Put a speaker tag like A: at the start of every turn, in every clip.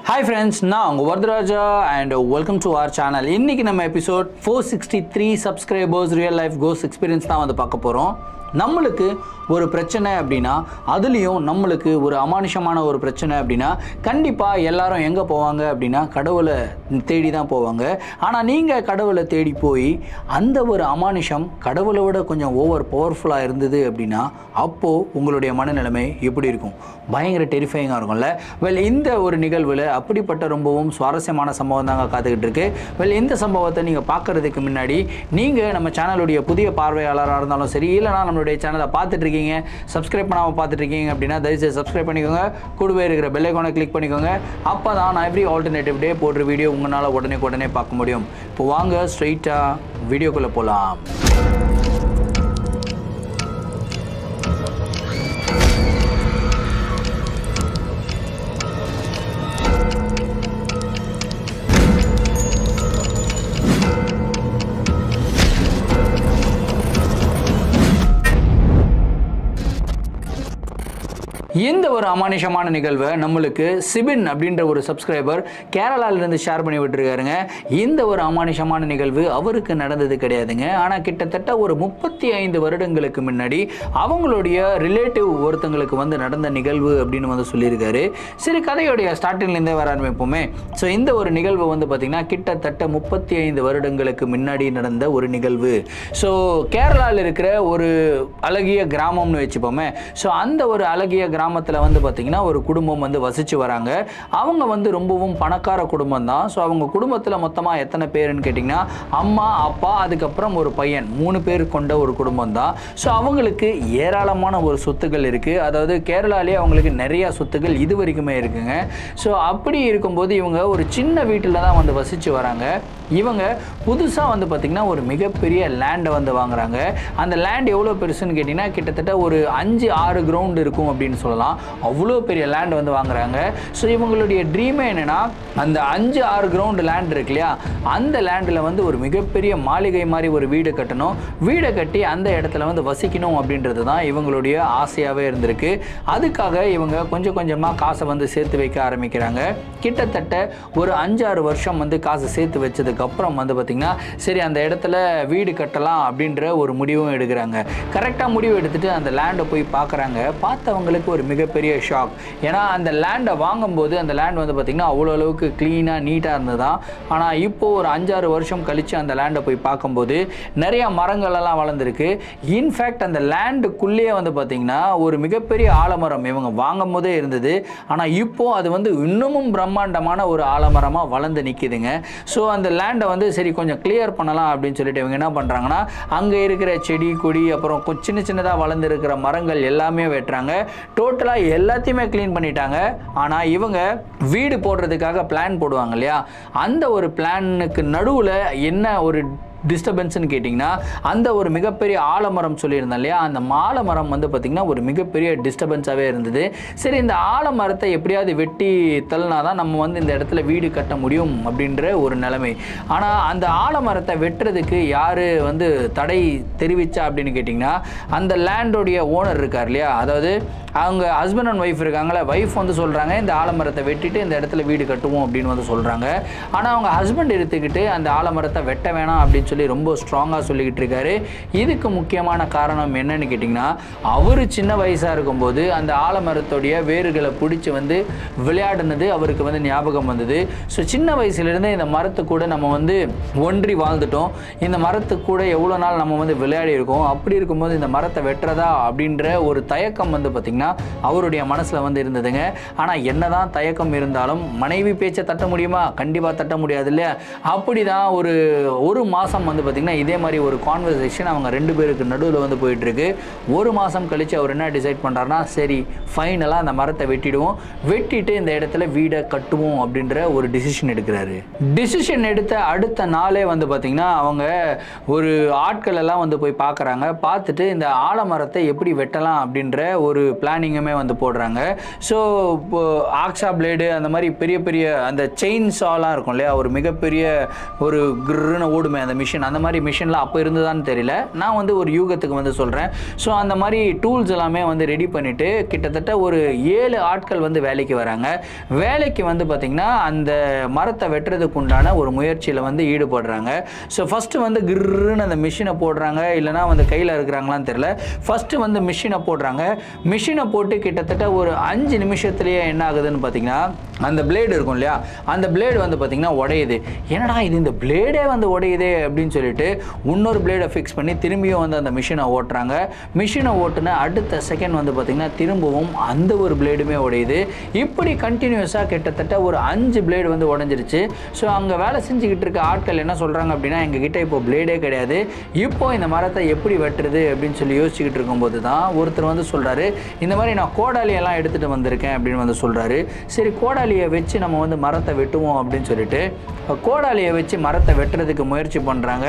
A: Hi friends, நான் உங்க Varadaraja and welcome to our channel. இன்னைக்கு நம்ம episode 463 subscribers real life ghost experience தான் வந்து பார்க்க போறோம். நம்மளுக்கு ஒரு பிரச்சனை அப்படின்னா அதுலேயும் நம்மளுக்கு ஒரு அமானுஷமான ஒரு பிரச்சனை அப்படின்னா கண்டிப்பாக எல்லாரும் எங்கே போவாங்க அப்படின்னா கடவுளை தேடி தான் போவாங்க. ஆனால் நீங்கள் கடவுளை தேடி போய் அந்த ஒரு அமானுஷம் கடவுளை விட கொஞ்சம் ஓவர் பவர்ஃபுல்லாக இருந்தது அப்படின்னா அப்போது உங்களுடைய மனநிலைமை எப்படி இருக்கும்? பயங்கர டெரிஃபைங்காக இருக்கும்ல. இந்த ஒரு நிகழ்வில் அப்படிப்பட்ட ரொம்பவும் சுவாரஸ்யமான சம்பவம் தாங்க காத்துக்கிட்டு இருக்கு. இந்த சம்பவத்தை நீங்கள் பார்க்குறதுக்கு முன்னாடி நீங்கள் நம்ம சேனலுடைய புதிய பார்வையாளராக இருந்தாலும் சரி, இல்லைனா நம்மளுடைய சேனலை பார்த்துட்டு இருக்கீங்க, சப்ஸ்கிரைப் பண்ணாமல் பார்த்துட்டு இருக்கீங்க அப்படின்னா தயவுசெய்து சப்ஸ்கிரைப் பண்ணிக்கோங்க. கூடவே இருக்கிற பெல் ஐகானை கிளிக் பண்ணிக்கோங்க. அப்போ தான் நான் எவ்ரி ஆல்டர்னேட்டிவ் டே போடுற வீடியோ உங்களால் உடனே பார்க்க முடியும். இப்போ வாங்க ஸ்ட்ரெயிட்டாக வீடியோக்குள்ளே போகலாம். இந்த ஒரு அமானுஷமான நிகழ்வை நம்மளுக்கு சிபின் அப்படின்ற ஒரு சப்ஸ்கிரைபர் கேரளாவிலிருந்து ஷேர் பண்ணி விட்டுருக்காருங்க. இந்த ஒரு அமானுஷமான நிகழ்வு அவருக்கு நடந்தது கிடையாதுங்க. ஆனால் கிட்டத்தட்ட ஒரு 35 வருடங்களுக்கு முன்னாடி அவங்களுடைய ரிலேட்டிவ் ஒருத்தங்களுக்கு வந்து நடந்த நிகழ்வு அப்படின்னு வந்து சொல்லியிருக்காரு. சரி, கதையோடைய ஸ்டார்டிங்லேருந்தே வர ஆரம்பிப்போமே. ஸோ இந்த ஒரு நிகழ்வு வந்து பார்த்திங்கன்னா கிட்டத்தட்ட 35 வருடங்களுக்கு முன்னாடி நடந்த ஒரு நிகழ்வு. ஸோ கேரளாவில் இருக்கிற ஒரு அழகிய கிராமம்னு வச்சுப்போமே. ஸோ அந்த ஒரு அழகிய கிராமத்தில் வந்து பார்த்திங்கன்னா ஒரு குடும்பம் வந்து வசித்து வராங்க. அவங்க வந்து ரொம்பவும் பணக்கார குடும்பம் தான். ஸோ அவங்க குடும்பத்தில் மொத்தமாக எத்தனை பேருன்னு கேட்டிங்கன்னா அம்மா, அப்பா, அதுக்கப்புறம் ஒரு பையன், 3 பேர் கொண்ட ஒரு குடும்பம் தான். ஸோ அவங்களுக்கு ஏராளமான ஒரு சொத்துக்கள் இருக்குது. அதாவது கேரளாலே அவங்களுக்கு நிறையா சொத்துக்கள் இது வரைக்குமே இருக்குங்க. ஸோ அப்படி இருக்கும்போது இவங்க ஒரு சின்ன வீட்டில் தான் வந்து வசித்து வராங்க. இவங்க புதுசாக வந்து பார்த்திங்கன்னா ஒரு மிகப்பெரிய லேண்டை வந்து வாங்குறாங்க. அந்த லேண்ட் எவ்வளோ பெருசுன்னு கேட்டிங்கன்னா கிட்டத்தட்ட ஒரு 5-6 கிரவுண்ட் இருக்கும் அப்படின்னு சொல்லலாம். அவ்வளோ பெரிய லேண்ட் வந்து வாங்குறாங்க. ஸோ இவங்களுடைய ட்ரீமே என்னென்னா அந்த 5-6 கிரவுண்ட் லேண்ட் இருக்கு இல்லையா, அந்த லேண்டில் வந்து ஒரு மிகப்பெரிய மாளிகை மாதிரி ஒரு வீடு கட்டணும். வீடை கட்டி அந்த இடத்துல வந்து வசிக்கணும் அப்படின்றது தான் இவங்களுடைய ஆசையாகவே இருந்திருக்கு. அதுக்காக இவங்க கொஞ்சம் கொஞ்சமாக காசை வந்து சேர்த்து வைக்க ஆரம்பிக்கிறாங்க. கிட்டத்தட்ட ஒரு 5-6 வருஷம் வந்து காசை சேர்த்து வச்சதுக்கப்புறம் வந்து பார்த்திங்கன்னா சரி அந்த இடத்துல வீடு கட்டலாம் அப்படின்ற ஒரு முடிவும் எடுக்கிறாங்க. கரெக்டாக முடிவு எடுத்துகிட்டு அந்த லேண்டை போய் பார்க்குறாங்க. பார்த்தவங்களுக்கு ஒரு மிகப்பெரிய ஷாக். ஏன்னா அந்த லேண்டை வாங்கும்போது அந்த லேண்ட் வந்து பார்த்திங்கன்னா அவ்வளோ அளவுக்கு க்ளீனாக நீட்டாக இருந்ததுதான். ஆனால் இப்போது ஒரு 5-6 வருஷம் கழித்து அந்த லேண்டை போய் பார்க்கும்போது நிறையா மரங்களெல்லாம் வளர்ந்துருக்கு. இன்ஃபேக்ட் அந்த லேண்டுக்குள்ளேயே வந்து பார்த்திங்கன்னா ஒரு மிகப்பெரிய ஆலமரம் இவங்க வாங்கும் போதே இருந்தது. ஆனால் இப்போது அது வந்து இன்னமும் பிரம்மாண்டமான ஒரு ஆலமரமாக வளர்ந்து நிற்கிதுங்க. ஸோ அந்த லேண்டை வந்து சரி கொஞ்சம் கிளியர் பண்ணலாம் அப்படின்னு சொல்லிட்டு இவங்க என்ன பண்ணுறாங்கன்னா அங்கே இருக்கிற செடி கொடி அப்புறம் சின்ன சின்னதாக வளர்ந்து இருக்கிற மரங்கள் எல்லாமே வெட்டுறாங்க. டோட்டலாக எல்லாத்தையுமே க்ளீன் பண்ணிட்டாங்க. ஆனால் இவங்க வீடு போடுறதுக்காக பிளான் போடுவாங்க இல்லையா, அந்த ஒரு பிளானுக்கு நடுவில் என்ன ஒரு டிஸ்டர்பன்ஸ்ன்னு கேட்டிங்கன்னா அந்த ஒரு மிகப்பெரிய ஆலமரம் சொல்லியிருந்தேன் இல்லையா, அந்த ஆலமரம் வந்து பார்த்திங்கன்னா ஒரு மிகப்பெரிய டிஸ்டர்பன்ஸாகவே இருந்தது. சரி, இந்த ஆலமரத்தை எப்படியாவது வெட்டி தள்ளினா தான் நம்ம வந்து இந்த இடத்துல வீடு கட்ட முடியும் அப்படின்ற ஒரு நிலைமை. ஆனால் அந்த ஆலமரத்தை வெட்டுறதுக்கு யார் வந்து தடை தெரிவித்தா அப்படின்னு கேட்டிங்கன்னா அந்த லேண்டோடைய ஓனர் இருக்கார் இல்லையா, அதாவது அவங்க ஹஸ்பண்ட் அண்ட் ஒய்ஃப் இருக்காங்களே, ஒய்ஃப் வந்து சொல்கிறாங்க இந்த ஆலமரத்தை வெட்டிட்டு இந்த இடத்துல வீடு கட்டுவோம் அப்படின்னு வந்து சொல்கிறாங்க. ஆனால் அவங்க ஹஸ்பண்ட் எடுத்துக்கிட்டு அந்த ஆலமரத்தை வெட்ட வேணாம் அப்படின்னு சொல்லி ரொம்ப ஸ்ட்ராங்காக சொல்லிக்கிட்டு இருக்காரு. இதுக்கு முக்கியமான காரணம் என்னன்னு கேட்டிங்கன்னா அவர் சின்ன வயசாக இருக்கும்போது அந்த ஆலமரத்துடைய வேர்களை பிடிச்சி வந்து விளையாடினது அவருக்கு வந்து ஞாபகம் வந்தது. ஸோ சின்ன வயசுலேருந்து இந்த மரத்து கூட நம்ம வந்து ஒன்றி வாழ்ந்துட்டோம், இந்த மரத்து கூட எவ்வளோ நாள் நம்ம வந்து விளையாடி இருக்கோம். அப்படி இருக்கும்போது இந்த மரத்தை வெட்டுறதா அப்படின்ற ஒரு தயக்கம் வந்து பார்த்திங்கன்னா அவருடைய மனசில் வந்து இருந்ததுங்க. ஆனால் என்னதான் தயக்கம் இருந்தாலும் மனைவி பேச்சை தட்ட முடியுமா? கண்டிப்பாக தட்ட முடியாது இல்லையா. அப்படி தான் ஒரு மாதம் வந்து பார்த்திங்கன்னா இதே மாதிரி ஒரு கான்வர்சேஷன் அவங்க 2 பேருக்கு நடுவில் வந்து போயிட்டுருக்கு. ஒரு மாதம் கழித்து அவர் என்ன டிசைட் பண்ணுறாருனா சரி ஃபைனலாக அந்த மரத்தை வெட்டிட்டு இந்த இடத்துல வீடை கட்டுவோம் அப்படின்ற ஒரு டிசிஷன் எடுக்கிறாரு. டிசிஷன் எடுத்த அடுத்த நாளே வந்து பார்த்திங்கன்னா அவங்க ஒரு ஆட்கள் எல்லாம் வந்து போய் பார்க்குறாங்க. பார்த்துட்டு இந்த ஆலமரத்தை எப்படி வெட்டலாம் அப்படின்ற ஒரு பிளானிங்குமே வந்து போடுறாங்க. ஸோ ஆக்ஸா பிளேடு அந்த மாதிரி பெரிய பெரிய அந்த செயின் சாலாம் இருக்கும் இல்லையா, ஒரு மிகப்பெரிய ஒரு கிருன்னு ஓடுமே அந்த மிஷின், அந்த மாதிரி மிஷின்லாம் அப்போ இருந்ததான்னு தெரியல, நான் வந்து ஒரு யூகத்துக்கு வந்து சொல்கிறேன். ஸோ அந்த மாதிரி டூல்ஸ் எல்லாமே வந்து ரெடி பண்ணிவிட்டு கிட்டத்தட்ட ஒரு 7 ஆட்கள் வந்து வேலைக்கு வராங்க. வேலைக்கு வந்து பார்த்திங்கன்னா அந்த மரத்தை வெட்டுறதுக்கு உண்டான ஒரு முயற்சியில் வந்து ஈடுபடுறாங்க. ஸோ ஃபஸ்ட்டு வந்து கிர்ன்னு அந்த மிஷினை போடுறாங்க, இல்லைனா வந்து கையில் இருக்கிறாங்களான்னு தெரியல. ஃபஸ்ட்டு வந்து மிஷினை போடுறாங்க. மிஷினை போட்டு கிட்டத்தட்ட ஒரு 5 நிமிஷத்துலேயே என்ன ஆகுதுன்னு பார்த்தீங்கன்னா, அந்த பிளேடு இருக்கும் இல்லையா, அந்த பிளேடு வந்து பார்த்திங்கன்னா உடையுது. என்னடா இது, இந்த பிளேடே வந்து உடையுதே அப்படின்னு சொல்லிட்டு இன்னொரு பிளேடை ஃபிக்ஸ் பண்ணி திரும்பியும் வந்து அந்த மிஷினை ஓட்டுறாங்க. மிஷினை ஓட்டுன அடுத்த செகண்ட் வந்து பார்த்திங்கன்னா திரும்பவும் அந்த ஒரு பிளேடுமே உடையுது. இப்படி கண்டினியூஸாக கிட்டத்தட்ட ஒரு 5 பிளேடு வந்து உடஞ்சிருச்சு. ஸோ அங்கே வேலை செஞ்சுக்கிட்டு இருக்க ஆட்கள் என்ன சொல்கிறாங்க அப்படின்னா, எங்ககிட்ட இப்போ பிளேடே கிடையாது, இப்போ இந்த மரத்தை எப்படி வெட்டுறது அப்படின்னு சொல்லி யோசிச்சுக்கிட்டு இருக்கும்போது தான் ஒருத்தர் வந்து சொல்கிறாரு, இந்த மாதிரி நான் கோடாலியெல்லாம் எடுத்துகிட்டு வந்திருக்கேன் அப்படின்னு வந்து சொல்கிறாரு. சரி, கோடாலியை வச்சு நம்ம வந்து மரத்தை வெட்டுவோம் அப்படின்னு சொல்லிட்டு கோடாலியை வச்சு மரத்தை வெட்டுறதுக்கு முயற்சி பண்ணுறாங்க.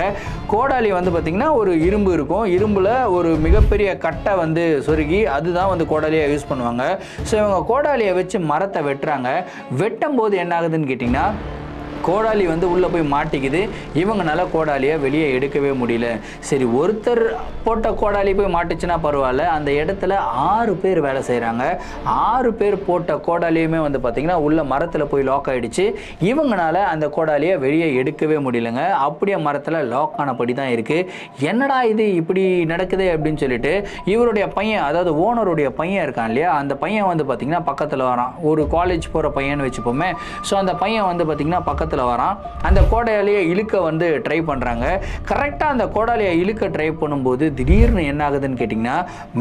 A: கோடாலி வந்து பார்த்திங்கன்னா ஒரு இரும்பு இருக்கும், இரும்பில் ஒரு மிகப்பெரிய கட்டை வந்து சொருகி அதுதான் வந்து கோடாலியாக யூஸ் பண்ணுவாங்க. ஸோ இவங்க கோடாலியை வச்சு மரத்தை வெட்டுறாங்க. வெட்டும் போது என்ன ஆகுதுன்னு கேட்டிங்கன்னா, கோடாலி வந்து உள்ளே போய் மாட்டிக்குது. இவங்கனால கோடாலியை வெளியே எடுக்கவே முடியல. சரி, ஒருத்தர் போட்ட கோடாலி போய் மாட்டுச்சுன்னா பரவாயில்ல, அந்த இடத்துல 6 பேர் வேலை செய்கிறாங்க. 6 பேர் போட்ட கோடாலியுமே வந்து பார்த்திங்கன்னா உள்ள மரத்தில் போய் லாக் ஆகிடுச்சு. இவங்கனால அந்த கோடாலியை வெளியே எடுக்கவே முடியலங்க. அப்படியே மரத்தில் லாக் ஆனபடி தான் இருக்குது. என்னடா இது இப்படி நடக்குது அப்படின்னு சொல்லிட்டு இவருடைய பையன், அதாவது ஓனருடைய பையன் இருக்கான் இல்லையா, அந்த பையன் வந்து பார்த்திங்கன்னா பக்கத்தில் வரான். ஒரு காலேஜ் போகிற பையன் வச்சுப்போமே. ஸோ அந்த பையன் வந்து பார்த்திங்கன்னா பக்கத்தில் வரான். அந்த கோடாலியை இழுக்க வந்து ட்ரை பண்ணுறாங்க. கரெக்டாக அந்த கோடாலியை இழுக்க ட்ரை பண்ணும்போது திடீர்னு என்ன ஆகுதுன்னு கேட்டிங்கன்னா,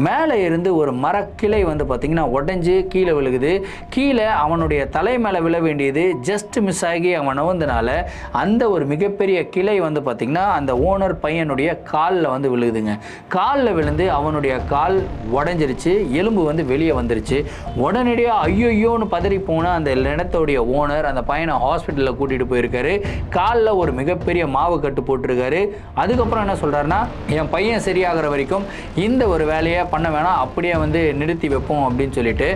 A: மேலே இருந்து ஒரு மரக்கிளை வந்து பார்த்திங்கன்னா உடஞ்சி கீழே விழுகுது. கீழே அவனுடைய தலை மேலே விழ வேண்டியது ஜஸ்ட் மிஸ் ஆகி அவன் நவந்தனால அந்த ஒரு மிகப்பெரிய கிளை வந்து பார்த்திங்கன்னா அந்த ஓனர் பையனுடைய காலில் வந்து விழுகுதுங்க. காலில் விழுந்து அவனுடைய கால் உடஞ்சிருச்சு, எலும்பு வந்து வெளியே வந்துருச்சு. உடனடியாக ஐயோன்னு பதறி போன அந்த இடத்தோடைய ஓனர் அந்த பையனை ஹாஸ்பிட்டலில் கூட்டிகிட்டு போயிருக்காரு. காலில் ஒரு மிகப்பெரிய மாவு கட்டு போட்டிருக்காரு. அதுக்கப்புறம் என்ன சொல்கிறாருன்னா, என் பையன் சரியாகிற வரைக்கும் இந்த ஒரு வேலையை பண்ண வேணாம், அப்படியே வந்து நிறுத்தி வைப்போம் அப்படின்னு சொல்லிட்டு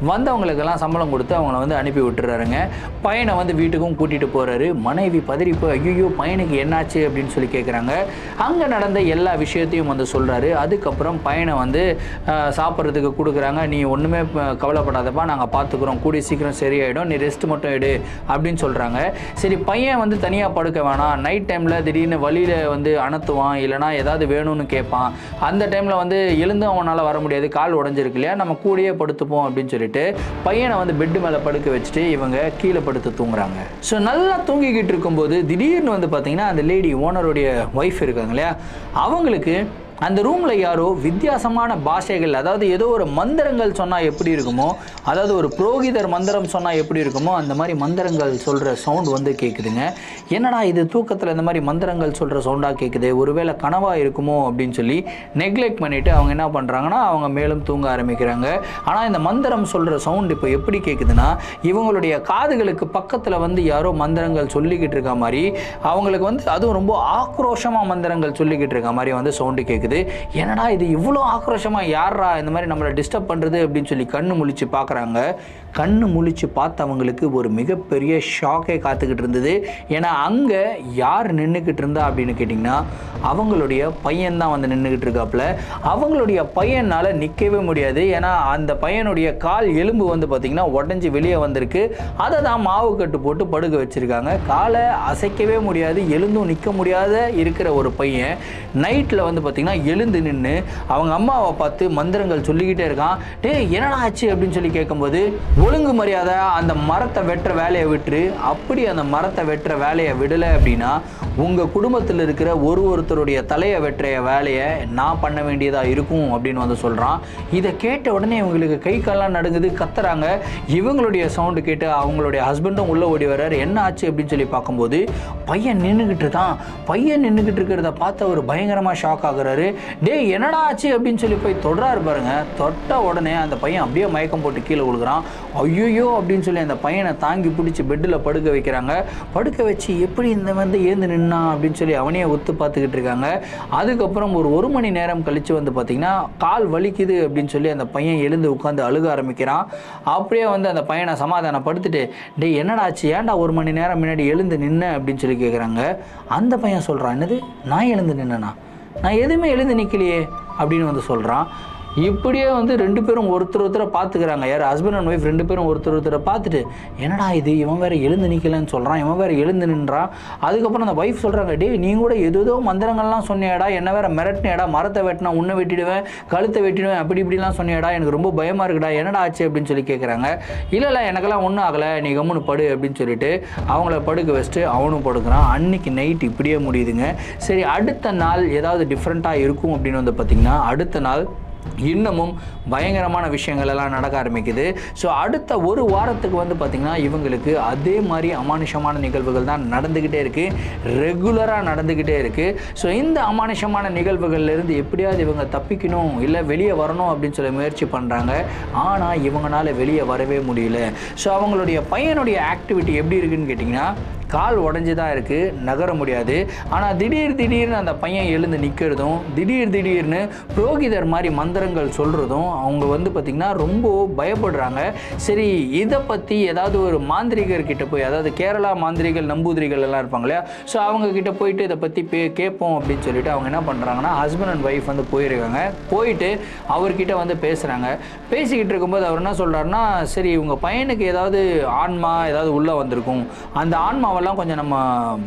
A: வந்தவங்களுக்கெல்லாம் சம்பளம் கொடுத்து அவங்கள வந்து அனுப்பி விட்டுறாருங்க. பையனை வந்து வீட்டுக்கும் கூட்டிகிட்டு போகிறாரு. மனைவி பதறி போய் ஐயோ பையனுக்கு என்னாச்சு அப்படின்னு சொல்லி கேட்குறாங்க. அங்கே நடந்த எல்லா விஷயத்தையும் வந்து சொல்கிறாரு. அதுக்கப்புறம் பையனை வந்து சாப்பிட்றதுக்கு கொடுக்குறாங்க. நீ ஒன்றுமே கவலைப்படாதப்பா, நாங்கள் பார்த்துக்குறோம், கூடி சீக்கிரம் சரியாயிடும், நீ ரெஸ்ட் மட்டும் எடு அப்படின்னு சொல்கிறாங்க. சரி, பையன் வந்து தனியாக படுக்க வேணாம், நைட் டைமில் திடீர்னு வழியில் வந்து அணத்துவான், இல்லைனா ஏதாவது வேணும்னு கேட்பான், அந்த டைமில் வந்து எழுந்து அவனால் வர முடியாது, கால் உடஞ்சிருக்கு இல்லையா, நம்ம கூடயே படுத்துப்போம் அப்படின்னு சொல்லிட்டு பையனை வந்து பெட்டு மேலே படுக்க வச்சுட்டு இவங்க கீழே படுத்து தூங்குறாங்க. ஸோ நல்லா தூங்கிக்கிட்டு இருக்கும்போது திடீர்னு வந்து பார்த்தீங்கன்னா அந்த லேடி ஓனருடைய ஒய்ஃப் இருக்காங்க இல்லையா, அவங்களுக்கு அந்த ரூமில் யாரோ வித்தியாசமான பாஷைகள், அதாவது ஏதோ ஒரு மந்திரங்கள் சொன்னால் எப்படி இருக்குமோ, அதாவது ஒரு புரோகிதர் மந்திரம் சொன்னால் எப்படி இருக்குமோ அந்த மாதிரி மந்திரங்கள் சொல்கிற சவுண்ட் வந்து கேட்குதுங்க. என்னடா இது, தூக்கத்தில் இந்த மாதிரி மந்திரங்கள் சொல்கிற சவுண்டாக கேட்குது, ஒருவேளை கனவாக இருக்குமோ அப்படின்னு சொல்லி நெக்லெக்ட் பண்ணிவிட்டு அவங்க என்ன பண்ணுறாங்கன்னா அவங்க மேலும் தூங்க ஆரம்பிக்கிறாங்க. ஆனால் இந்த மந்திரம் சொல்கிற சவுண்ட் இப்போ எப்படி கேட்குதுன்னா, இவங்களுடைய காதுகளுக்கு பக்கத்தில் வந்து யாரோ மந்திரங்கள் சொல்லிக்கிட்டு இருக்க மாதிரி, அவங்களுக்கு வந்து அதுவும் ரொம்ப ஆக்ரோஷமாக மந்திரங்கள் சொல்லிக்கிட்டு இருக்க மாதிரி வந்து சவுண்டு கேட்குது. என்னடா இது இவ்வளோ ஆக்ரோஷமா, யாரா இந்த மாதிரி நம்மளை டிஸ்டர்ப் பண்ணுறது அப்படின்னு சொல்லி கண்ணு முழிச்சு பார்க்குறாங்க. கண்ணு முழிச்சு பார்த்தவங்களுக்கு ஒரு மிகப்பெரிய ஷாக்கே காத்துக்கிட்டு இருந்தது. ஏன்னா அங்கே யார் நின்றுக்கிட்டு இருந்தா அப்படின்னு கேட்டிங்கன்னா, அவங்களுடைய பையன்தான் வந்து நின்றுக்கிட்டு இருக்காப்புல. அவங்களுடைய பையனால் நிற்கவே முடியாது. ஏன்னா அந்த பையனுடைய கால் எலும்பு வந்து பார்த்திங்கன்னா உடஞ்சி வெளியே வந்திருக்கு. அதை தான் மாவு கட்டு போட்டு படுக்க வச்சுருக்காங்க. காலை அசைக்கவே முடியாது, எழுந்தும் நிற்க முடியாத இருக்கிற ஒரு பையன் நைட்டில் வந்து பார்த்திங்கன்னா எழுந்து நின்று அவங்க அம்மாவை பார்த்து மந்திரங்கள் சொல்லிக்கிட்டே இருக்கான். என்னடா ஆச்சு அப்படின்னு சொல்லி கேட்கும்போது, ஒழுங்கு மரியாதை அந்த மரத்தை வெட்டுற வேலையை விட்டுரு, அப்படி அந்த மரத்தை வெட்டுற வேலையை விடலை அப்படின்னா உங்கள் குடும்பத்தில் இருக்கிற ஒருத்தருடைய தலையை வெட்டுற வேலையை நான் பண்ண வேண்டியதாக இருக்கும் அப்படின்னு வந்து சொல்கிறான். இதை கேட்ட உடனே இவங்களுக்கு கை கால்லாம் நடுங்குது, கத்துறாங்க. இவங்களுடைய சவுண்டு கேட்டு அவங்களுடைய ஹஸ்பண்டும் உள்ளே ஓடி வர்றாரு. என்ன ஆச்சு அப்படின்னு சொல்லி பார்க்கும்போது பையன் நின்றுக்கிட்டு இருக்கான். பையன் நின்றுக்கிட்டு இருக்கிறத பார்த்து அவர் பயங்கரமாக ஷாக் ஆகுறாரு. என்னடா ஆச்சு அப்படின்னு சொல்லி போய் தொடுறாரு பாருங்க. தொட்ட உடனே அந்த பையன் அப்படியே மயக்கம் போட்டு கீழே விழுகிறான். ஐயோ அப்படின்னு சொல்லி அந்த பையனை தாங்கி பிடிச்சி பெட்டில் படுக்க வைக்கிறாங்க. படுக்க வச்சு எப்படி இந்த வந்து ஏந்து நின்ன நின்னா அப்படின்னு சொல்லி அவனையே ஒத்து பார்த்துக்கிட்டு இருக்காங்க. அதுக்கப்புறம் ஒரு மணி நேரம் கழித்து வந்து பார்த்திங்கன்னா கால் வலிக்குது அப்படின்னு சொல்லி அந்த பையன் எழுந்து உட்காந்து அழுக ஆரம்பிக்கிறான். அப்படியே வந்து அந்த பையனை சமாதானப்படுத்திட்டு, டே என்னடாச்சு, ஏன்டா 1 மணி நேரம் முன்னாடி எழுந்து நின்ன அப்படின்னு சொல்லி கேட்குறாங்க. அந்த பையன் சொல்கிறான், என்னது நான் எழுந்து நின்னேனா, நான் எதுவுமே எழுந்து நிற்கலையே அப்படின்னு வந்து சொல்கிறான். இப்படியே வந்து 2 பேரும் ஒருத்தரை பார்த்துக்கிறாங்க. யார் ஹஸ்பண்ட் அண்ட் ஒய்ஃப் 2 பேரும் ஒருத்தரை பார்த்துட்டு, என்னடா இது இவன் வேறு எழுந்து நிற்கலன்னு சொல்கிறான், இவன் வேறு எழுந்து நின்றான். அதுக்கப்புறம் அந்த ஒய்ஃப் சொல்கிறாங்க, டே நீ கூட ஏதோ மந்திரங்கள்லாம் சொன்னியாடா, என்ன வேறு மிரட்டினேடா, மரத்தை வெட்டினா உன்னை வெட்டிடுவேன், கழுத்தை வெட்டிடுவேன், அப்படி இப்படிலாம் சொன்னியாடா, எனக்கு ரொம்ப பயமாக இருக்குடா, என்னடா ஆச்சு அப்படின்னு சொல்லி கேட்குறாங்க. இல்லை எனக்கெல்லாம் ஒன்றும் ஆகலை, நீ கம்முன்னு படு அப்படின்னு சொல்லிட்டு அவங்கள படுக்க வச்சுட்டு அவனும் படுக்கிறான். அன்றைக்கி நைட் இப்படியே முடியுதுங்க. சரி, அடுத்த நாள் ஏதாவது டிஃப்ரெண்ட்டாக இருக்கும் அப்படின்னு வந்து பார்த்திங்கன்னா, அடுத்த நாள் இன்னமும் பயங்கரமான விஷயங்கள் எல்லாம் நடக்க ஆரம்பிக்குது. ஸோ அடுத்த ஒரு வாரத்துக்கு வந்து பார்த்திங்கன்னா இவங்களுக்கு அதே மாதிரி அமானுஷமான நிகழ்வுகள் தான் நடந்துக்கிட்டே இருக்குது, ரெகுலராக நடந்துக்கிட்டே இருக்குது. ஸோ இந்த அமானுஷமான நிகழ்வுகள்லேருந்து எப்படியாவது இவங்க தப்பிக்கணும், இல்லை வெளியே வரணும் அப்படின்னு சொல்லி முயற்சி பண்ணுறாங்க. ஆனால் இவங்களால வெளியே வரவே முடியல. ஸோ அவங்களுடைய பையனுடைய ஆக்டிவிட்டி எப்படி இருக்குன்னு கேட்டிங்கன்னா, கால் உடஞ்சி தான் இருக்குது, நகர முடியாது. ஆனால் திடீர்னு அந்த பையன் எழுந்து நிற்கிறதும், திடீர்னு புரோகிதர் மாதிரி மந்திரங்கள் சொல்கிறதும் அவங்க வந்து பார்த்திங்கன்னா ரொம்ப பயப்படுறாங்க. சரி, இதை பற்றி ஏதாவது ஒரு மாந்திரிகர்கிட்ட போய், அதாவது கேரளா மாந்திரிகள் நம்பூதிரிகள் எல்லாம் இருப்பாங்க இல்லையா, ஸோ அவங்கக்கிட்ட போயிட்டு இதை பற்றி கேட்போம் அப்படின்னு சொல்லிட்டு அவங்க என்ன பண்ணுறாங்கன்னா, ஹஸ்பண்ட் அண்ட் ஒய்ஃப் வந்து போயிருக்காங்க. போயிட்டு அவர்கிட்ட வந்து பேசுகிறாங்க. பேசிக்கிட்டு இருக்கும்போது அவர் என்ன சொல்கிறாருன்னா, சரி உங்கள் பையனுக்கு ஏதாவது ஆன்மா ஏதாவது உள்ளே வந்திருக்கும், அந்த ஆன்மாவை கொஞ்சம் நம்ம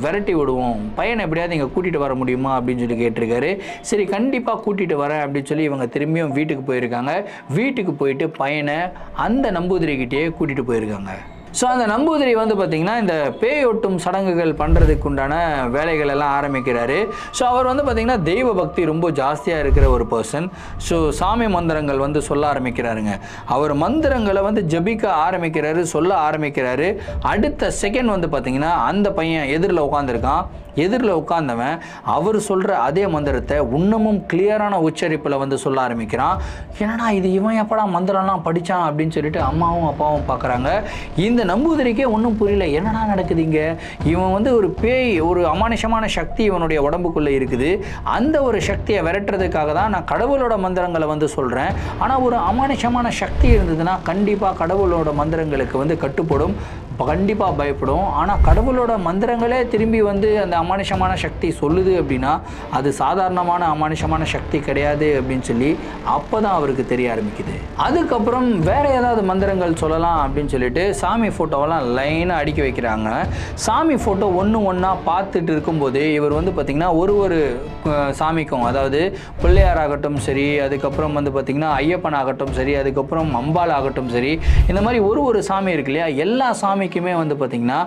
A: விரட்டி விடுவோம், பையனை எப்படியாவது இங்கே கூட்டிகிட்டு வர முடியுமா அப்படின்னு சொல்லி கேட்டிருக்காரு. சரி கண்டிப்பாக கூட்டிகிட்டு வரேன் அப்படின்னு சொல்லி இவங்க திரும்பியும் வீட்டுக்கு போயிருக்காங்க. வீட்டுக்கு போயிட்டு பையனை அந்த நம்பூதிரிக்கிட்டே கூட்டிகிட்டு போயிருக்காங்க. ஸோ அந்த நம்பூதிரி வந்து பார்த்திங்கன்னா இந்த பேயொட்டும் சடங்குகள் பண்ணுறதுக்கு உண்டான வேலைகள் எல்லாம் ஆரம்பிக்கிறாரு. ஸோ அவர் வந்து பார்த்திங்கன்னா தெய்வ பக்தி ரொம்ப ஜாஸ்தியாக இருக்கிற ஒரு பர்சன். ஸோ சாமி மந்திரங்கள் வந்து சொல்ல ஆரம்பிக்கிறாருங்க. அவர் மந்திரங்களை வந்து ஜபிக்க ஆரம்பிக்கிறாரு, சொல்ல ஆரம்பிக்கிறாரு. அடுத்த செகண்ட் வந்து பார்த்திங்கன்னா அந்த பையன் எதிரில் உட்காந்துருக்கான். எதிரில் உட்கார்ந்தவன் அவர் சொல்கிற அதே மந்திரத்தை இன்னமும் கிளியரான உச்சரிப்பில் வந்து சொல்ல ஆரம்பிக்கிறான். என்னடா இது, இவன் எப்படா மந்திரம்லாம் படித்தான் அப்படின்னு சொல்லிட்டு அம்மாவும் அப்பாவும் பார்க்குறாங்க. இந்த நம்பூதிரிக்கே ஒன்றும் புரியல, என்னடா நடக்குது இங்கே, இவன் வந்து ஒரு பேய், ஒரு அமானுஷமான சக்தி இவனுடைய உடம்புக்குள்ளே இருக்குது, அந்த ஒரு சக்தியை விரட்டுறதுக்காக தான் நான் கடவுளோட மந்திரங்களை வந்து சொல்கிறேன். ஆனால் ஒரு அமானுஷமான சக்தி இருந்ததுன்னா கண்டிப்பாக கடவுளோட மந்திரங்களுக்கு வந்து கட்டுப்படும், கண்டிப்பாக பயப்படும். ஆனால் கடவுளோட மந்திரங்களே திரும்பி வந்து அந்த அமானுஷமான சக்தி சொல்லுது அப்படின்னா அது சாதாரணமான அமானுஷமான சக்தி கிடையாது அப்படின்னு சொல்லி அப்போ தான் அவருக்கு தெரிய ஆரம்பிக்குது. அதுக்கப்புறம் வேறு ஏதாவது மந்திரங்கள் சொல்லலாம் அப்படின்னு சொல்லிட்டு சாமி ஃபோட்டோவெல்லாம் லைனாக அடுக்கி வைக்கிறாங்க. சாமி ஃபோட்டோ ஒன்றா பார்த்துட்டு இருக்கும்போது இவர் வந்து பார்த்திங்கன்னா ஒரு சாமிக்கும், அதாவது பிள்ளையார் ஆகட்டும் சரி, அதுக்கப்புறம் வந்து பார்த்திங்கன்னா ஐயப்பன் ஆகட்டும் சரி, அதுக்கப்புறம் அம்பாள் ஆகட்டும் சரி, இந்த மாதிரி ஒரு சாமி இருக்கு இல்லையா, எல்லா சாமிக்குமே வந்து பார்த்திங்கன்னா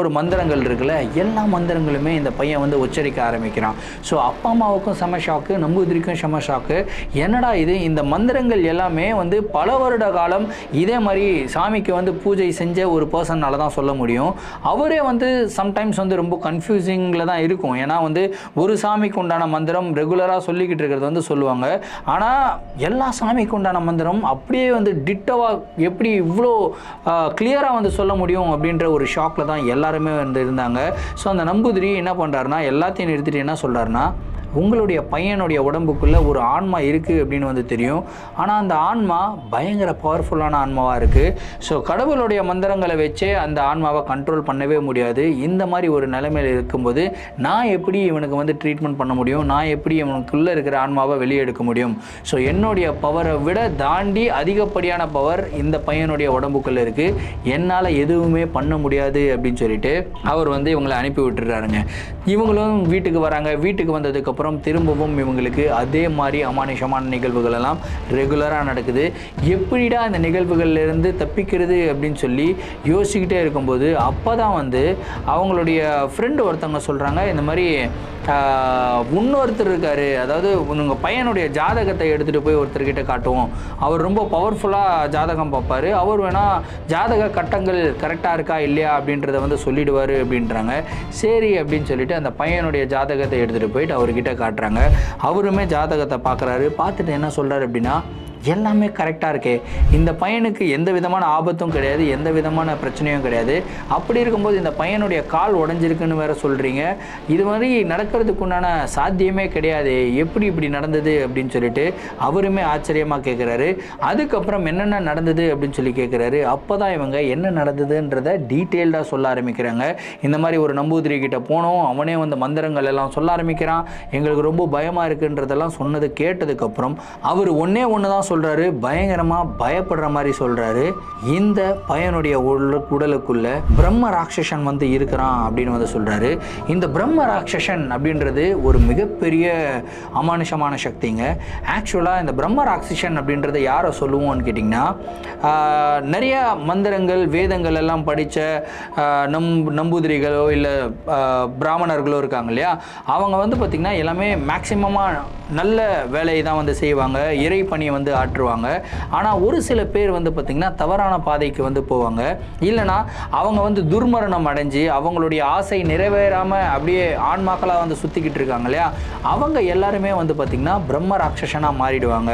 A: ஒரு மந்திரங்கள் இருக்குல்ல, எல்லா மந்திரங்களுமே இந்த பையன் வந்து உச்சரிக்க ஆரம்பிக்கிறான். ஸோ அப்பா அம்மாவுக்கும் செம ஷாக்கு, நம்பூதிரிக்கும் செம ஷாக்கு. என்னடா இது, இந்த மந்திரங்கள் எல்லாமே வந்து பல வருட காலம் இதே மாதிரி சாமிக்கு வந்து பூஜை செஞ்ச ஒரு பர்சன்னால தான் சொல்ல முடியும். அவரே வந்து சம்டைம்ஸ் வந்து ரொம்ப கன்ஃபியூசிங்கில் தான் இருக்கும். ஏன்னா வந்து ஒரு சாமிக்கு உண்டான மந்திரம் ரெகுலராக சொல்லிக்கிட்டு இருக்கிறது வந்து சொல்லுவாங்க, ஆனால் எல்லா சாமிக்கு உண்டான மந்திரம் அப்படியே வந்து டிட்டோவாக எப்படி இவ்வளோ கிளியராக வந்து சொல்ல முடியும் அப்படின்ற ஒரு ஷாக்கில் தான் எல்லாருமே வந்து இருந்தாங்க. ஸோ அந்த நம்பூதிரி என்ன பண்ணுறாருனா, எல்லாத்தையும் நிறுத்திட்டு என்ன சொல்கிறாருன்னா, உங்களுடைய பையனுடைய உடம்புக்குள்ளே ஒரு ஆன்மா இருக்குது அப்படின்னு வந்து தெரியும், ஆனால் அந்த ஆன்மா பயங்கர பவர்ஃபுல்லான ஆன்மாவாக இருக்குது. ஸோ கடவுளுடைய மந்திரங்களை வச்சே அந்த ஆன்மாவை கண்ட்ரோல் பண்ணவே முடியாது. இந்த மாதிரி ஒரு நிலைமையில் இருக்கும்போது நான் எப்படி இவனுக்கு வந்து ட்ரீட்மெண்ட் பண்ண முடியும், நான் எப்படி இவனுக்குள்ளே இருக்கிற ஆன்மாவை வெளியே எடுக்க முடியும், ஸோ என்னுடைய பவரை விட தாண்டி அதிகப்படியான பவர் இந்த பையனுடைய உடம்புக்குள்ளே இருக்குது, என்னால் எதுவுமே பண்ண முடியாது அப்படின்னு சொல்லிட்டு அவர் வந்து இவங்களை அனுப்பி விட்டுறாருங்க. இவங்களும் வீட்டுக்கு வராங்க. வீட்டுக்கு வந்ததுக்கப்புறம் திரும்பவும் இவங்களுக்கு அதே மாதிரி அமானுஷமான நிகழ்வுகள் எல்லாம் ரெகுலராக நடக்குது. எப்படிடா இந்த நிகழ்வுகள்லேருந்து தப்பிக்கிறது அப்படின்னு சொல்லி யோசிச்சுக்கிட்டே இருக்கும்போது அப்போ தான் வந்து அவங்களுடைய ஃப்ரெண்டு ஒருத்தவங்க சொல்கிறாங்க, இந்த மாதிரி இன்னொருத்தர் இருக்கார், அதாவது உங்கள் பையனுடைய ஜாதகத்தை எடுத்துகிட்டு போய் ஒருத்தர்கிட்ட காட்டுவோம், அவர் ரொம்ப பவர்ஃபுல்லாக ஜாதகம் பார்ப்பார், அவர் வேணால் ஜாதக கட்டங்கள் கரெக்டாக இருக்கா இல்லையா அப்படின்றத வந்து சொல்லிடுவார் அப்படின்றாங்க. சரி அப்படின்னு சொல்லிட்டு அந்த பையனுடைய ஜாதகத்தை எடுத்துகிட்டு போயிட்டு அவர்கிட்ட காட்டுறாங்க. அவருமே ஜாதகத்தை பார்க்குறாரு. பார்த்துட்டு என்ன சொல்கிறார் அப்படின்னா, எல்லாமே கரெக்டாக இருக்கே, இந்த பையனுக்கு எந்த விதமான ஆபத்தும் கிடையாது, எந்த விதமான பிரச்சனையும் கிடையாது, அப்படி இருக்கும்போது இந்த பையனுடைய கால் உடஞ்சிருக்குன்னு வேற சொல்கிறீங்க, இது மாதிரி நடக்கிறதுக்கு உண்டான சாத்தியமே கிடையாது, எப்படி இப்படி நடந்தது அப்படின்னு சொல்லிட்டு அவருமே ஆச்சரியமாக கேட்குறாரு. அதுக்கப்புறம் என்னென்ன நடந்தது அப்படின்னு சொல்லி கேட்குறாரு. அப்போ தான் இவங்க என்ன நடந்ததுன்றதை டீட்டெயில்டாக சொல்ல ஆரம்பிக்கிறாங்க. இந்த மாதிரி ஒரு நம்பூதிரி கிட்ட போனோம், அவனே வந்து மந்திரங்கள் எல்லாம் சொல்ல ஆரம்பிக்கிறான், எங்களுக்கு ரொம்ப பயமாக இருக்குன்றதெல்லாம் சொன்னது கேட்டதுக்கப்புறம் அவர் ஒன்று தான் சொல்கிறாரு, பயங்கரமாக பயப்படுற மாதிரி சொல்கிறாரு. இந்த பையனுடைய உடலுக்குள்ள பிரம்ம ராட்சசன் வந்து இருக்கிறான் அப்படின்னு வந்து சொல்கிறாரு. இந்த பிரம்ம ராட்சசன் அப்படின்றது ஒரு மிகப்பெரிய அமானுஷமான சக்திங்க. ஆக்சுவலாக இந்த பிரம்ம ராட்சசன் அப்படின்றத யாரை சொல்லுவோம்னு கேட்டிங்கன்னா, நிறைய மந்திரங்கள் வேதங்கள் எல்லாம் படித்த நம்பூதிரிகளோ இல்லை பிராமணர்களோ இருக்காங்க இல்லையா, அவங்க வந்து பார்த்திங்கன்னா எல்லாமே மேக்சிமமாக நல்ல வேலையை தான் வந்து செய்வாங்க, இறை பணியை வந்து ஆற்றுவாங்க. ஆனால் ஒரு சில பேர் வந்து பார்த்திங்கன்னா தவறான பாதைக்கு வந்து போவாங்க, இல்லைனா அவங்க வந்து துர்மரணம் அடைஞ்சு அவங்களுடைய ஆசை நிறைவேறாமல் அப்படியே ஆன்மாக்களாக வந்து சுற்றிக்கிட்டு இருக்காங்க இல்லையா, அவங்க எல்லாருமே வந்து பார்த்திங்கன்னா பிரம்ம ராட்சசனாக மாறிடுவாங்க.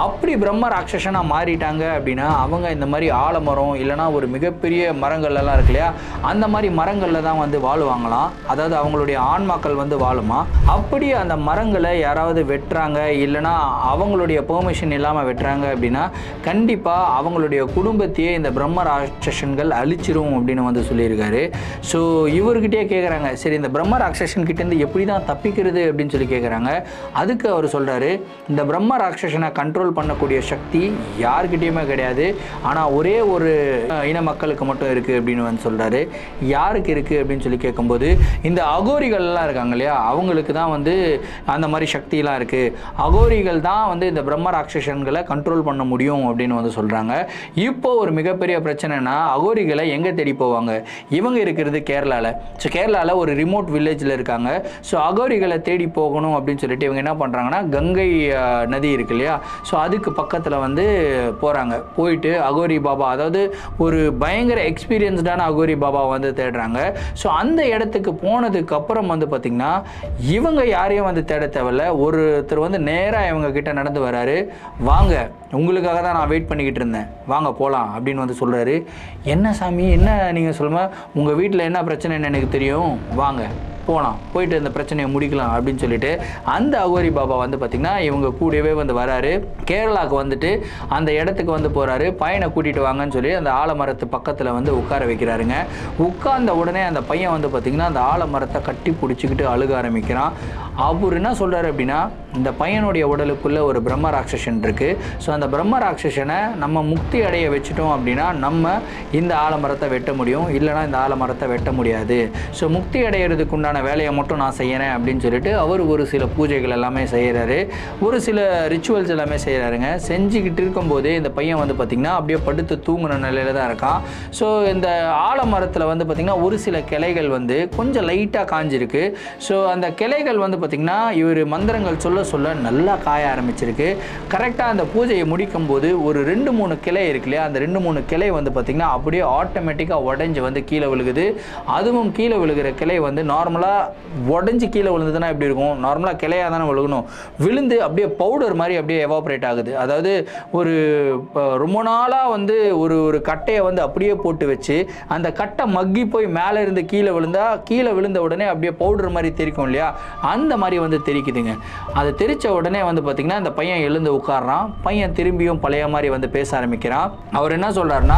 A: அப்படி பிரம்ம ராட்சசனாக மாறிட்டாங்க அப்படின்னா அவங்க இந்த மாதிரி ஆலமரம் இல்லைனா ஒரு மிகப்பெரிய மரங்கள் எல்லாம் இருக்கு இல்லையா, அந்த மாதிரி மரங்களில் தான் வந்து வாழுவாங்களாம். அதாவது அவங்களுடைய ஆன்மாக்கள் வந்து வாழுமா. அப்படி அந்த மரங்களை யாராவது வெட்டுறாங்க இல்லைனா அவங்களுடைய பெர்மிஷன் இல்லாமல் வெட்டுறாங்க அப்படின்னா கண்டிப்பாக அவங்களுடைய குடும்பத்தையே இந்த பிரம்ம ராட்சசன்கள் அழிச்சிரும் அப்படின்னு வந்து சொல்லியிருக்காரு. ஸோ இவர்கிட்டயே கேட்குறாங்க, சரி இந்த பிரம்ம ராட்சசன் கிட்டேருந்து எப்படி தான் தப்பிக்கிறது அப்படின்னு சொல்லி கேட்குறாங்க. அதுக்கு அவர் சொல்கிறாரு, இந்த பிரம்ம ராட்சசனை கண்ட்ரோல் பண்ணக்கூடிய சக்தி யாருக்கிட்டேயுமே கிடையாது, ஆனால் ஒரே ஒரு இன மக்களுக்கு மட்டும் இருக்குது அப்படின்னு வந்து சொல்கிறாரு. யாருக்கு இருக்குது அப்படின்னு சொல்லி கேட்கும்போது இந்த அகோரிகள்லாம் இருக்காங்க இல்லையா, அவங்களுக்கு தான் வந்து அந்த மாதிரி சக்தியெலாம் இருக்குது, அகோரிகள் தான் வந்து இந்த பிரம்ம ராட்சசன்களை கண்ட்ரோல் பண்ண முடியும் அப்படின்னு வந்து சொல்கிறாங்க. இப்போ ஒரு மிகப்பெரிய பிரச்சனைனா அகோரிகளை எங்கே தேடி போவாங்க, இவங்க இருக்கிறது கேரளாவில். ஸோ கேரளாவில் ஒரு ரிமோட் வில்லேஜில் இருக்காங்க. ஸோ அகோரிகளை தேடி போகணும் அப்படின்னு சொல்லிட்டு இவங்க என்ன பண்ணுறாங்கன்னா, கங்கை நதி இருக்கு இல்லையா, ஸோ அதுக்கு பக்கத்தில் வந்து போகிறாங்க. போயிட்டு அகோரி பாபா, அதாவது ஒரு பயங்கர எக்ஸ்பீரியன்ஸ்டான அகோரி பாபா வந்து தேடுறாங்க. ஸோ அந்த இடத்துக்கு போனதுக்கு அப்புறம் வந்து பார்த்திங்கன்னா இவங்க யாரையும் வந்து தேட தேவையில்ல, ஒருத்தர் வந்து நேராக இவங்க கிட்ட நடந்து வராரு. வாங்க, உங்களுக்காக தான் நான் வெயிட் பண்ணிக்கிட்டு இருந்தேன், வாங்க போகலாம் அப்படின்னு வந்து சொல்கிறாரு. என்ன சாமி, என்ன நீங்கள் சொல்லுங்க, உங்கள் வீட்டில் என்ன பிரச்சனைன்னு எனக்கு தெரியும், வாங்க போகலாம், போயிட்டு இந்த பிரச்சனையை முடிக்கலாம் அப்படின்னு சொல்லிட்டு அந்த அகோரி பாபா வந்து பார்த்திங்கன்னா இவங்க கூடவே வந்து வராரு. கேரளாவுக்கு வந்துட்டு அந்த இடத்துக்கு வந்து போகிறாரு. பையனை கூட்டிகிட்டு வாங்கன்னு சொல்லி அந்த ஆலமரத்து பக்கத்தில் வந்து உட்கார வைக்கிறாருங்க. உட்கார்ந்த உடனே அந்த பையன் வந்து பார்த்திங்கன்னா அந்த ஆலமரத்தை கட்டி பிடிச்சிக்கிட்டு அழுக ஆரம்பிக்கிறான். அவர் என்ன சொல்கிறாரு அப்படின்னா, இந்த பையனுடைய உடலுக்குள்ளே ஒரு பிரம்ம ராட்சசன் இருக்குது. ஸோ அந்த பிரம்ம ராட்சசனை நம்ம முக்தி அடைய வச்சுட்டோம் அப்படின்னா நம்ம இந்த ஆலமரத்தை வெட்ட முடியும், இல்லைனா இந்த ஆலமரத்தை வெட்ட முடியாது. ஸோ முக்தி அடைகிறதுக்கு உண்டான வேலையை மட்டும் நான் செய்யறேன் அப்படின்னு சொல்லிட்டு அவர் ஒரு சில பூஜைகள் எல்லாமே செய்கிறாரு, ஒரு சில ரிச்சுவல்ஸ் எல்லாமே செய்கிறாருங்க. செஞ்சுக்கிட்டு இருக்கும்போதே இந்த பையன் வந்து பார்த்திங்கன்னா அப்படியே படுத்து தூங்குன நிலையில தான் இருக்கான். ஸோ இந்த ஆலமரத்தில் வந்து பார்த்திங்கன்னா ஒரு சில கிளைகள் வந்து கொஞ்சம் லைட்டாக காஞ்சிருக்கு. ஸோ அந்த கிளைகள் வந்து பார்த்திங்கன்னா இவர் மந்திரங்கள் சொல்ல சொல்ல நல்லா காய ஆரம்பிச்சிருக்கு. கரெக்டாக அந்த பூஜையை முடிக்கும் போது ஒரு 2-3 கிளை இருக்கு இல்லையா, அந்த 2-3 கிளை வந்து பார்த்திங்கன்னா அப்படியே ஆட்டோமேட்டிக்காக உடஞ்சி வந்து கீழே விழுகுது. அதுவும் கீழே விழுகிற கிளை வந்து நார்மலாக உடஞ்சி கீழே விழுந்ததுன்னா எப்படி இருக்கும், நார்மலாக கிளையாக தானே விழுகணும், விழுந்து அப்படியே பவுடர் மாதிரி அப்படியே எவாப்ரேட் ஆகுது. அதாவது ஒரு ரொம்ப நாளாக வந்து ஒரு கட்டையை வந்து அப்படியே போட்டு வச்சு அந்த கட்டை மக்கி போய் மேலே இருந்து கீழே விழுந்த உடனே அப்படியே பவுடர் மாதிரி தெரிக்கும் இல்லையா, அந்த மாதிரி வந்து தெரிக்குதுங்க. அது தெரிச்ச உடனே வந்து பார்த்திங்கன்னா இந்த பையன் எழுந்து உட்கார்றான். பையன் திரும்பியும் பழைய மாதிரி வந்து பேச ஆரம்பிக்கிறான். அவர் என்ன சொல்கிறாருன்னா,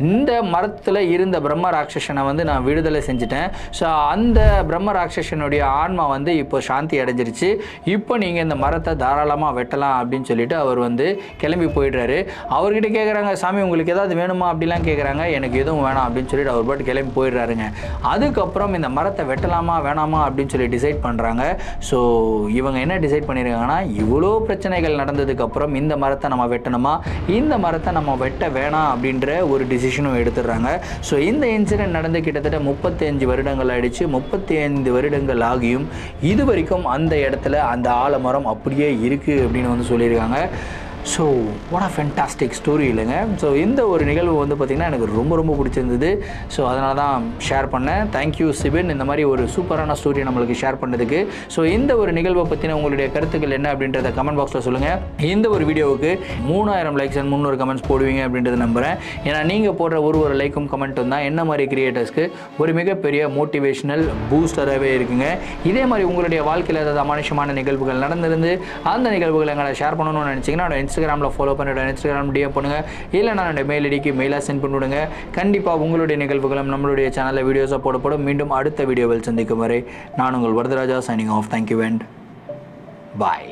A: இந்த மரத்தில் இருந்த பிரம்ம ராட்சசனை வந்து நான் விடுதலை செஞ்சுட்டேன். ஸோ அந்த பிரம்ம ராட்சசனுடைய ஆன்மா வந்து இப்போ சாந்தி அடைஞ்சிருச்சு, இப்போ நீங்கள் இந்த மரத்தை தாராளமாக வெட்டலாம் அப்படின்னு சொல்லிட்டு அவர் வந்து கிளம்பி போயிடுறாரு. அவர்கிட்ட கேட்குறாங்க, சாமி உங்களுக்கு ஏதாவது வேணுமா அப்படிலாம் கேட்குறாங்க. எனக்கு எதுவும் வேணாம் அப்படின்னு சொல்லிட்டு அவர் பாட்டு கிளம்பி போயிடுறாருங்க. அதுக்கப்புறம் இந்த மரத்தை வெட்டலாமா வேணாமா அப்படின்னு சொல்லி டிசைட் பண்ணுறாங்க. ஸோ இவங்க என்ன டிசைட் பண்ணியிருக்காங்கன்னா, இவ்வளோ பிரச்சனைகள் நடந்ததுக்கப்புறம் இந்த மரத்தை நம்ம வெட்டணுமா, இந்த மரத்தை நம்ம வெட்ட வேணாம் அப்படின்ற ஒரு டிசிஷனும் எடுத்துடுறாங்க. ஸோ இந்த இன்சிடென்ட் நடந்து கிட்டத்தட்ட 35 வருடங்கள் ஆயிடுச்சு. 35 வருடங்கள் ஆகியும் இது வரைக்கும் அந்த இடத்துல அந்த ஆலமரம் அப்படியே இருக்குது அப்படின்னு வந்து சொல்லியிருக்காங்க. So what a fantastic story இல்லைங்க. ஸோ இந்த ஒரு நிகழ்வு வந்து பார்த்திங்கன்னா எனக்கு ரொம்ப ரொம்ப பிடிச்சிருந்தது. ஸோ அதனால தான் ஷேர் பண்ணேன். தேங்க்யூ சிபின், இந்த மாதிரி ஒரு சூப்பரான ஸ்டோரியை நம்மளுக்கு ஷேர் பண்ணதுக்கு. ஸோ இந்த ஒரு நிகழ்வை பற்றின உங்களுடைய கருத்துக்கள் என்ன அப்படின்றத கமெண்ட் பாக்ஸில் சொல்லுங்கள். இந்த ஒரு வீடியோவுக்கு 3000 லைக்ஸ் அண்ட் 300 கமெண்ட்ஸ் போடுவீங்க அப்படின்றத நம்புகிறேன். ஏன்னா நீங்கள் போடுற ஒரு லைக்கும் கமெண்ட்டும் தான் என்ன மாதிரி கிரியேட்டர்ஸ்க்கு ஒரு மிகப்பெரிய மோட்டிவேஷனல் பூஸ்டராகவே இருக்குங்க. இதே மாதிரி உங்களுடைய வாழ்க்கையில் ஏதாவது அமானுஷமான நிகழ்வுகள் நடந்திருந்து அந்த நிகழ்வுகளை எங்களை ஷேர் பண்ணணும்னு நினச்சிங்கன்னா இன்ஸ்டாகிராமில் ஃபாலோ பண்ணிவிடுங்க, இன்ஸ்டாகிராம் டிஎம் பண்ணுங்கள், இல்லை நான் என்னோட மெயில் ஐடிக்கு மெயிலாக சென்ட் பண்ணிவிடுங்க. கண்டிப்பாக உங்களுடைய நிகழ்வுகளும் நம்மளுடைய சேனலில் வீடியோஸாக போடப்படும். மீண்டும் அடுத்த வீடியோவில் சந்திக்கும் வரை நான் உங்கள் Varadaraja signing off. Thank you and bye.